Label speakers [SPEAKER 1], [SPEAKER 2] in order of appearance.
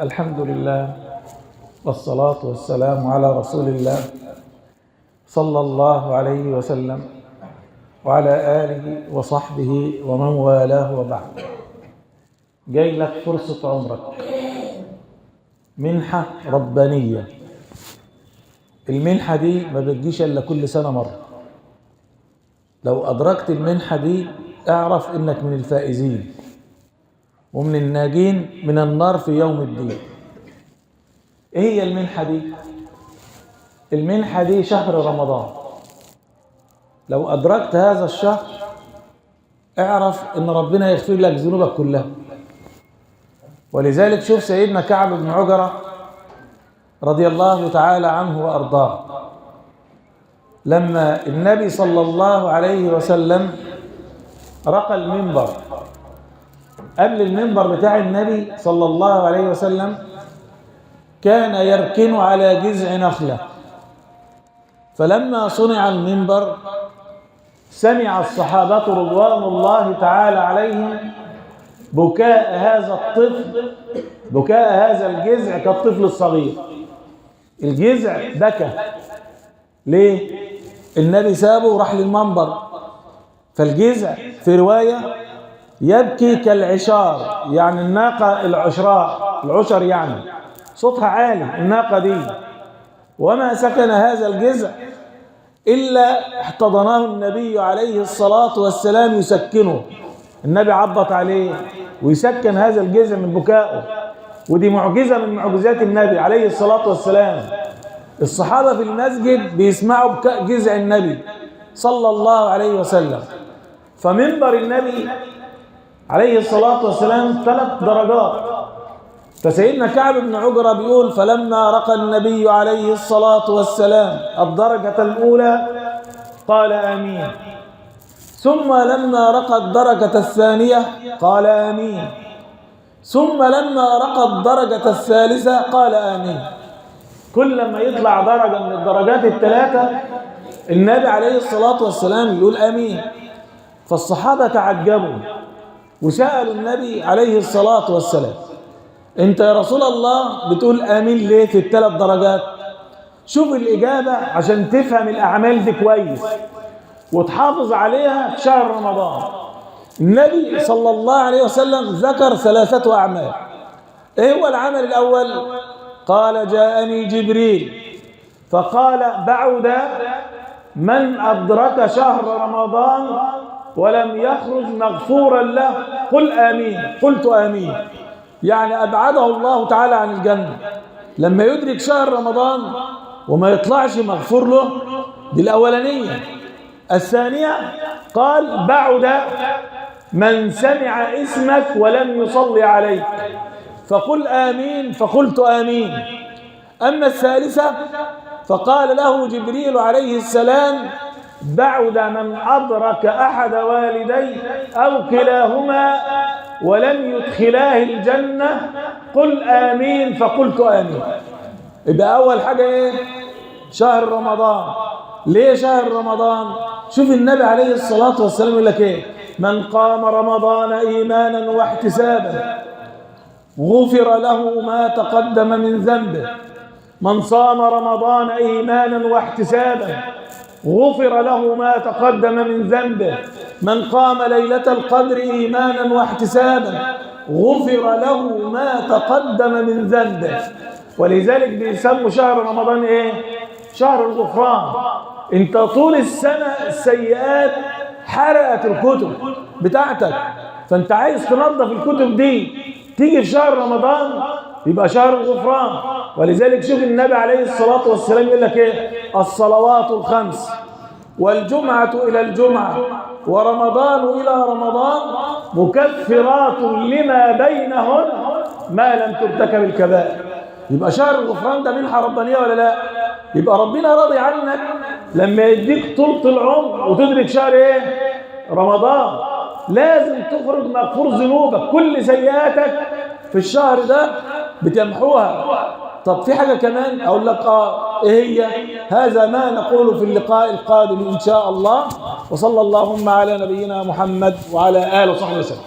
[SPEAKER 1] الحمد لله والصلاة والسلام على رسول الله صلى الله عليه وسلم وعلى آله وصحبه ومن والاه وبعد. جاي لك فرصة عمرك، منحة ربانية. المنحة دي ما بتجيش إلا كل سنة مرة. لو أدركت المنحة دي اعرف إنك من الفائزين ومن الناجين من النار في يوم الدين. ايه هي المنحة دي؟ المنحة دي شهر رمضان. لو أدركت هذا الشهر اعرف إن ربنا يغفر لك ذنوبك كلها. ولذلك شوف سيدنا كعب بن عجرة رضي الله تعالى عنه وأرضاه، لما النبي صلى الله عليه وسلم رقى المنبر، قبل المنبر بتاع النبي صلى الله عليه وسلم كان يركن على جذع نخلة، فلما صنع المنبر سمع الصحابة رضوان الله تعالى عليهم بكاء هذا الطفل، بكاء هذا الجذع كالطفل الصغير. الجذع بكى. ليه؟ النبي سابه وراح للمنبر. فالجذع في رواية يبكي كالعشار، يعني الناقة العشراء، العشر يعني صوتها عالي الناقة دي. وما سكن هذا الجذع إلا احتضناه النبي عليه الصلاة والسلام يسكنه. النبي عبط عليه ويسكن هذا الجذع من بكائه، ودي معجزة من معجزات النبي عليه الصلاة والسلام. الصحابة في المسجد بيسمعوا بكاء جذع النبي صلى الله عليه وسلم. فمنبر النبي عليه الصلاة والسلام 3 درجات. فسيدنا كعب بن عجرة بيقول: فلما رقى النبي عليه الصلاة والسلام الدرجة الأولى قال آمين، ثم لما رقى الدرجة الثانية قال آمين، ثم لما رقى الدرجة الثالثة قال آمين. كل ما يطلع درجة من الدرجات ال3 النبي عليه الصلاة والسلام يقول آمين. فالصحابة تعجبوا وسألوا النبي عليه الصلاة والسلام: انت يا رسول الله بتقول آمين ليه في ال3 درجات؟ شوف الإجابة عشان تفهم الأعمال دي كويس وتحافظ عليها في شهر رمضان. النبي صلى الله عليه وسلم ذكر 3 أعمال. ايه هو العمل الأول؟ قال: جاءني جبريل فقال: بعد من أدرك شهر رمضان ولم يخرج مغفورا له، قل آمين. قلت آمين. يعني أبعده الله تعالى عن الجنة لما يدرك شهر رمضان وما يطلعش مغفور له. دي الأولانية. الثانية قال: بعد من سمع اسمك ولم يصلي عليك فقل آمين، فقلت آمين. أما الثالثة فقال له جبريل عليه السلام: بعد من أدرك أحد والديه أو كلاهما ولم يدخلاه الجنة قل آمين، فقلت آمين. يبقى أول حاجة إيه؟ شهر رمضان. ليه شهر رمضان؟ شوف النبي عليه الصلاة والسلام يقول لك إيه: من قام رمضان إيمانا واحتسابا غفر له ما تقدم من ذنبه. من صام رمضان إيمانا واحتسابا غفر له ما تقدم من ذنبه. من قام ليلة القدر إيمانا واحتسابا غفر له ما تقدم من ذنبه. ولذلك بيسموا شهر رمضان إيه؟ شهر الغفران. انت طول السنة السيئات حرقت الكتب بتاعتك، فانت عايز تنظف الكتب دي، تيجي في شهر رمضان يبقى شهر الغفران. ولذلك شوف النبي عليه الصلاة والسلام يقول لك ايه: الصلوات الخمس والجمعة إلى الجمعة ورمضان إلى رمضان مكفرات لما بينهن ما لم ترتكب الكبائر. يبقى شهر الغفران ده منحة ربانية ولا لا؟ يبقى ربنا راضي عنك لما يديك طولة العمر وتدرك شهر ايه؟ رمضان. لازم تخرج مغفور ذنوبك، كل سيئاتك في الشهر ده بتمحوها. طب في حاجة كمان أقول لك إيه هي؟ هذا ما نقول في اللقاء القادم إن شاء الله. وصلى اللهم على نبينا محمد وعلى آله وصحبه وسلم.